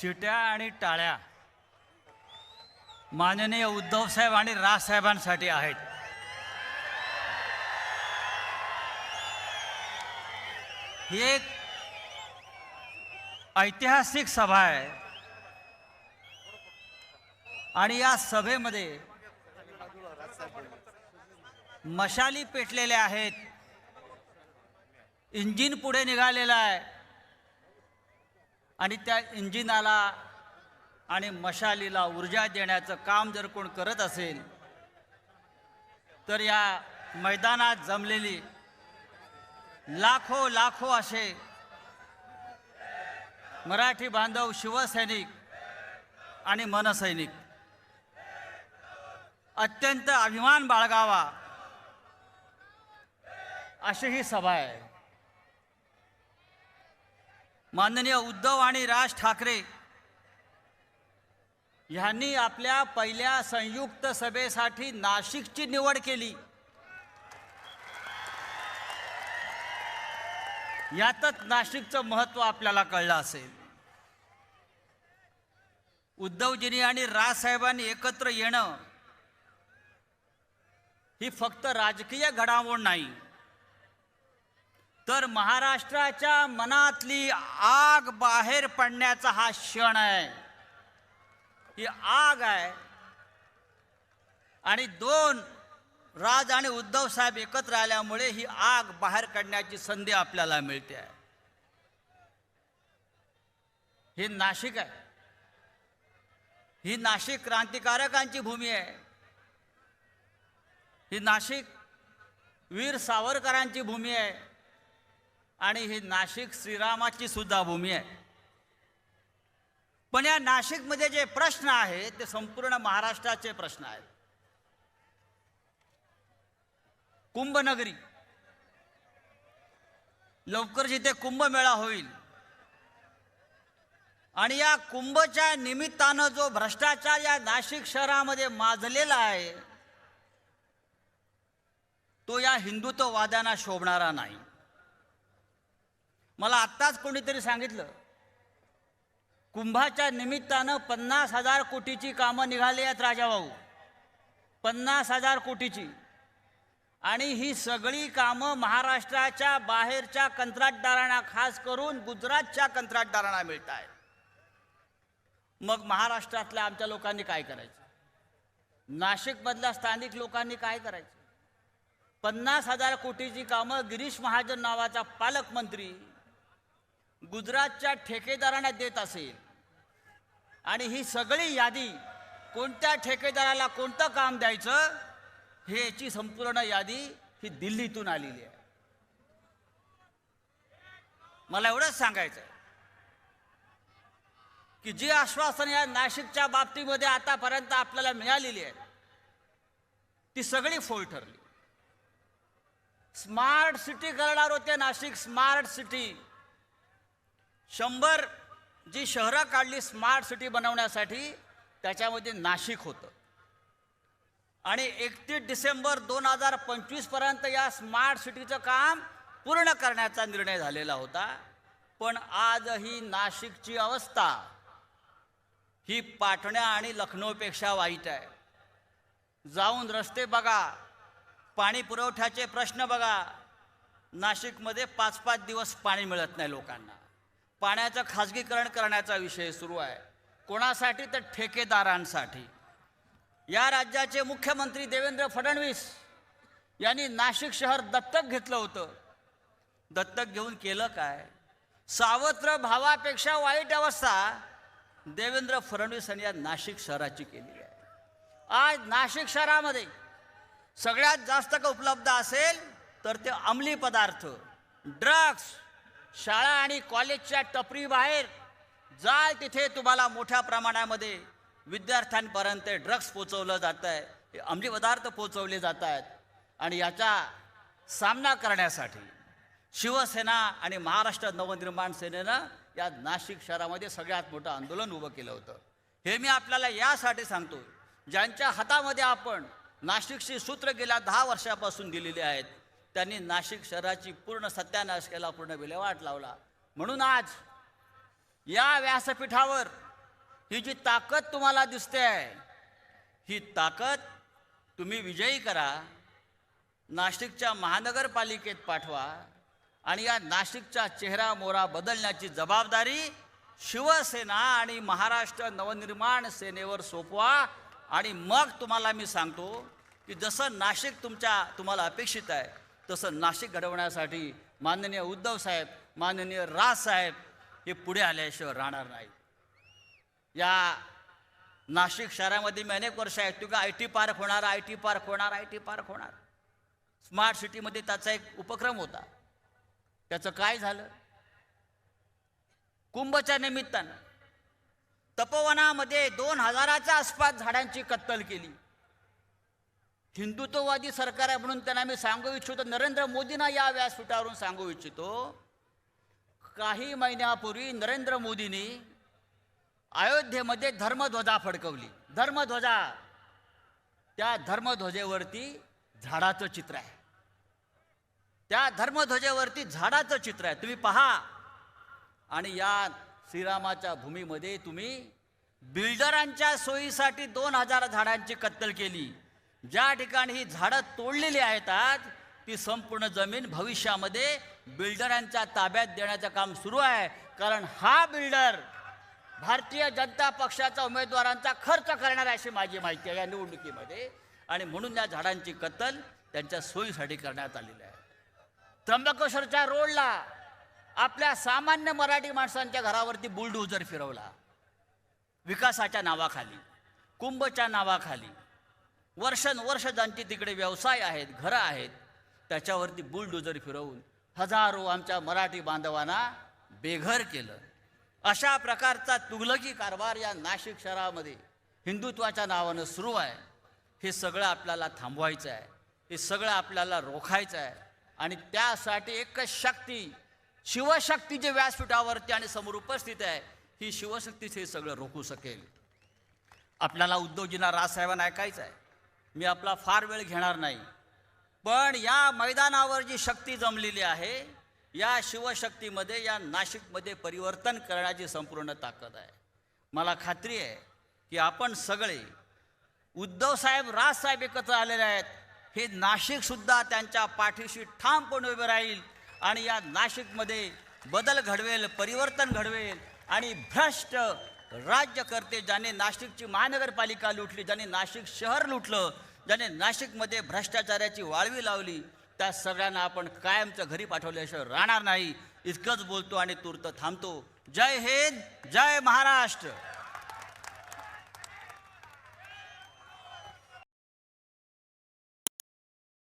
शिट्या आणि टाळ्या माननीय उद्धव साहेब आणि राजसाहेबांसाठी आहेत. ही एक ऐतिहासिक सभा आहे आणि या सभेमध्ये मशाली पेटलेल्या आहेत. इंजिन पुढे निघालेलं आहे आणि त्या इंजिनाला आणि मशालीला ऊर्जा देण्याचं काम जर कोण करत असेल तर या मैदानात जमलेली लाखो असे मराठी बांधव, शिवसैनिक आणि मनसैनिक अत्यंत अभिमान बाळगावा अशी ही सभा आहे. माननीय उद्धव आणि राज ठाकरे यांनी आपल्या पहिल्या संयुक्त सभेसाठी नाशिकची निवड केली. यातच नाशिकचं महत्त्व आपल्याला कळलं असेल. उद्धवजींनी आणि राजसाहेबांनी एकत्र येणं ही फक्त राजकीय घडामोड नाही, तर महाराष्ट्राच्या मनातली आग बाहेर पडण्याचा हा क्षण आहे. ही आग आहे आणि दोन राज आणि उद्धव साहेब एकत्र आल्यामुळे ही आग बाहेर काढण्याची संधी आपल्याला मिळते आहे. हे नाशिक आहे, ही नाशिक क्रांतिकारकांची भूमी आहे. ही नाशिक वीर सावरकरांची भूमी आहे आणि ही नाशिक श्रीरामाची सुद्धा भूमी आहे. पण या नाशिकमध्ये जे प्रश्न आहेत ते संपूर्ण महाराष्ट्राचे प्रश्न आहेत. कुंभनगरी, लवकर जिथे कुंभमेळा होईल आणि या कुंभच्या निमित्तानं जो भ्रष्टाचार या नाशिक शहरामध्ये माजलेला आहे तो या हिंदुत्ववाद्यांना शोभणारा नाही. मला आत्ताच कोणीतरी सांगितलं, कुंभाच्या निमित्तानं 50,000 कोटीची कामं निघाली आहेत राजाभाऊ, 50,000 कोटीची. आणि ही सगळी कामं महाराष्ट्राच्या बाहेरच्या कंत्राटदारांना, खास करून गुजरातच्या कंत्राटदारांना मिळत आहेत. मग महाराष्ट्रातल्या आमच्या लोकांनी काय करायचं? नाशिकमधल्या स्थानिक लोकांनी काय करायचं? 50,000 कोटीची कामं गिरीश महाजन नावाचा पालकमंत्री गुजरातच्या ठेकेदारांना देत असेल आणि ही सगळी यादी कोणत्या ठेकेदाराला कोणतं काम द्यायचं हे याची संपूर्ण यादी ही दिल्लीतून आलेली आहे. मला एवढंच सांगायचं आहे की जी आश्वासन या नाशिकच्या बाबतीमध्ये आतापर्यंत आपल्याला मिळालेली आहे ती सगळी फोल ठरली. स्मार्ट सिटी करणार होते नाशिक, स्मार्ट सिटी. 100 जी शहरं काढली स्मार्ट सिटी बनवण्यासाठी त्याच्यामध्ये नाशिक होतं आणि 31 डिसेंबर 2025 पर्यंत या स्मार्ट सिटीचं काम पूर्ण करण्याचा निर्णय झालेला होता. पण आजही नाशिकची अवस्था ही पाटणा आणि लखनौपेक्षा वाईट आहे. जाऊन रस्ते बघा, पाणी पुरवठ्याचे प्रश्न बघा. नाशिकमध्ये 5-5 दिवस पाणी मिळत नाही लोकांना. पाण्याचं खाजगीकरण करण्याचा विषय सुरू आहे. कोणासाठी? तर ठेकेदारांसाठी. या राज्याचे मुख्यमंत्री देवेंद्र फडणवीस यांनी नाशिक शहर दत्तक घेतलं होतं. दत्तक घेऊन केलं काय? सावत्र भावापेक्षा वाईट अवस्था देवेंद्र फडणवीस यांनी या नाशिक शहराची केली आहे. आज नाशिक शहरामध्ये सगळ्यात जास्त का उपलब्ध असेल तर ते अंमली पदार्थ, ड्रग्स. शाळा आणि कॉलेजच्या टपरी बाहेर जाल तिथे तुम्हाला मोठ्या प्रमाणामध्ये विद्यार्थ्यांपर्यंत ड्रग्स पोचवलं जात आहे, अंमली पदार्थ पोचवले जात आहेत. आणि याचा सामना करण्यासाठी शिवसेना आणि महाराष्ट्र नवनिर्माण सेनेनं या नाशिक शहरामध्ये सगळ्यात मोठं आंदोलन उभं केलं होतं. हे मी आपल्याला यासाठी सांगतो, ज्यांच्या हातामध्ये आपण नाशिकची सूत्र गेल्या 10 वर्षापासून दिलेली आहेत त्यांनी नाशिक शहराची पूर्ण सत्यानाश केला, पूर्ण विल्हेवाट लावला. म्हणून आज या व्यासपीठावर ही जी ताकद तुम्हाला दिसते आहे, ही ताकद तुम्ही विजयी करा, नाशिकच्या महानगरपालिकेत पाठवा आणि या नाशिकचा चेहरा मोहरा बदलण्याची जबाबदारी शिवसेना आणि महाराष्ट्र नवनिर्माण सेनेवर सोपवा. आणि मग तुम्हाला मी सांगतो की जसं नाशिक तुम्हाला अपेक्षित आहे तसं नाशिक घडवण्यासाठी माननीय उद्धव साहेब, माननीय राज साहेब हे पुढे आल्याशिवाय राहणार नाही. या नाशिक शहरामध्ये मी अनेक वर्ष ऐकतो की IT पार्क होणार, IT पार्क होणार, IT पार्क होणार. स्मार्ट सिटीमध्ये त्याचा एक उपक्रम होता. त्याचं काय झालं? कुंभच्या निमित्तानं तपोवनामध्ये 2000च्या आसपास झाडांची कत्तल केली. हिंदुत्ववादी सरकार आहे म्हणून त्यांना मी सांगू इच्छितो, नरेंद्र मोदींना या व्यासपीठावरून सांगू इच्छितो, काही महिन्यापूर्वी नरेंद्र मोदींनी अयोध्येमध्ये धर्मध्वजा फडकवली. धर्मध्वजा, त्या धर्मध्वजेवरती झाडाचं चित्र आहे. त्या धर्मध्वजेवरती झाडाचं चित्र आहे, तुम्ही पहा. आणि या श्रीरामाच्या भूमीमध्ये तुम्ही बिल्डरांच्या सोयीसाठी 2000 झाडांची कत्तल केली. ज्या ठिकाणी ही झाडं तोडलेली आहेत आज, ती संपूर्ण जमीन भविष्यामध्ये बिल्डरांच्या ताब्यात देण्याचं काम सुरू आहे. कारण हा बिल्डर भारतीय जनता पक्षाच्या उमेदवारांचा खर्च करणार आहे अशी माझी माहिती आहे या निवडणुकीमध्ये. आणि म्हणून या झाडांची कत्तल त्यांच्या सोयीसाठी करण्यात आलेली आहे. त्र्यंबकेश्वरच्या रोडला आपल्या सामान्य मराठी माणसांच्या घरावरती बुलडोझर फिरवला. विकासाच्या नावाखाली, कुंभच्या नावाखाली वर्षानुवर्ष ज्यांचे तिकडे व्यवसाय आहेत, घरं आहेत, त्याच्यावरती बुलडोझर फिरवून हजारो आमच्या मराठी बांधवांना बेघर केलं. अशा प्रकारचा तुघलकी कारभार या नाशिक शहरामध्ये हिंदुत्वाच्या नावानं सुरू आहे. हे सगळं आपल्याला थांबवायचं आहे, हे सगळं आपल्याला रोखायचं आहे. आणि त्यासाठी एकच शक्ती, शिवशक्ती जे व्यासपीठावरती आणि समोर उपस्थित आहे, ही शिवशक्तीच हे सगळं रोखू शकेल. आपल्याला उद्धवजींना, राजसाहेबांना ऐकायचं आहे. मी आपला फार वेळ घेणार नाही, पण या मैदानावर जी शक्ती जमलेली आहे, या शिवशक्तीमध्ये या नाशिकमध्ये परिवर्तन करण्याची संपूर्ण ताकद आहे. मला खात्री आहे की आपण सगळे, उद्धव साहेब, राज साहेब एकत्र आलेले आहेत. हे नाशिकसुद्धा त्यांच्या पाठीशी ठामपणे उभे राहील आणि या नाशिकमध्ये बदल घडवेल, परिवर्तन घडवेल. आणि भ्रष्ट राज्यकर्ते, ज्याने नाशिकची महानगरपालिका लुटली, ज्याने नाशिक शहर लुटलं, ज्याने नाशिकमध्ये भ्रष्टाचाराची वाळवी लावली, त्या सगळ्यांना आपण कायमचं घरी पाठवल्याशिवाय राहणार नाही. इतकंच बोलतो आणि तूर्त थांबतो. जय हिंद, जय महाराष्ट्र.